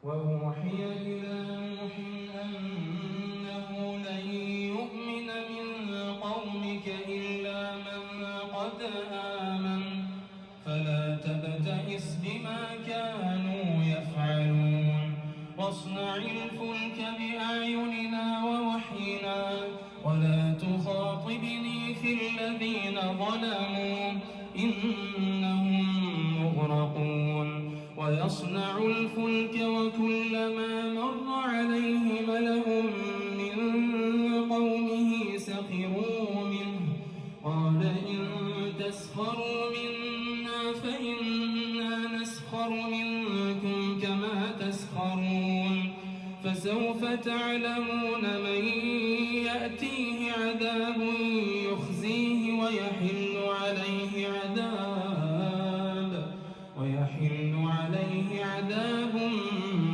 وأوحي إلى نوح أنه لن يؤمن من قومك إلا من قد آمن فلا تبتئس بما كانوا يفعلون واصنع الفلك بأعيننا ووحينا ولا تخاطبني في الذين ظلموا إنهم مغرقون ويصنع الفلك وكلما مر عليه ملأ من قومه سخروا منه قال إن تسخروا منا فإنا نسخر منكم كما تسخرون فسوف تعلمون من يأتيه عذاب يخزيه ويحل عليه عذاب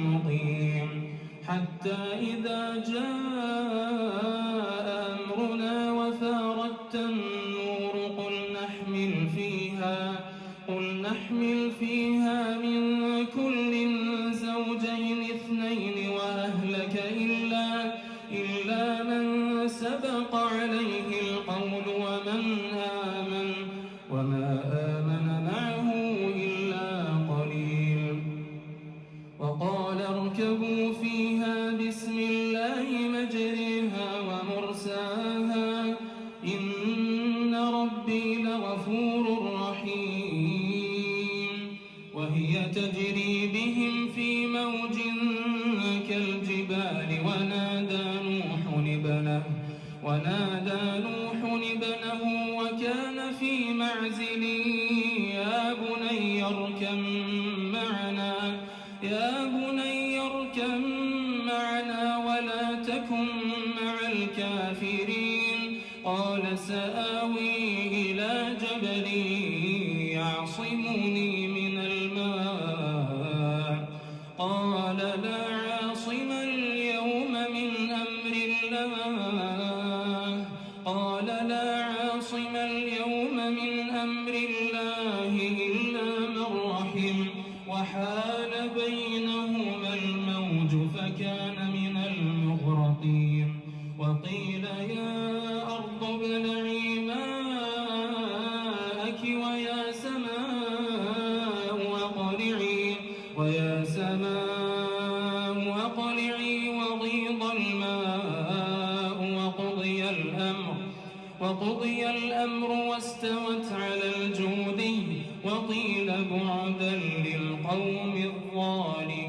مقيم حتى إذا جاء أمرنا وفارت النور قل نحمل فيها من كل زوجين اثنين وأهلك إلا من سبق عليه القول وما آمن معه إلا قليل وقال اركبوا فيها بسم الله مجريها ومرساها إن ربي لغفور رحيم وهي تجري بهم في موج كالجبال ونادى نوح ابنه وكان في معزل يا بني اركب معنا ولا تكن مع الكافرين قال سآوي إلى جبل يعصمني من الماء قال لا عاصم اليوم من أمر الله إلا من رحم وحال بينهما الموج فكان من المغرقين وقيل يا أرض ابلعي ماءك ويا سماء أقلعي وغيض الماء وقضي الأمر واستوت على الجودي وقيل بعدا للقوم الظالمين.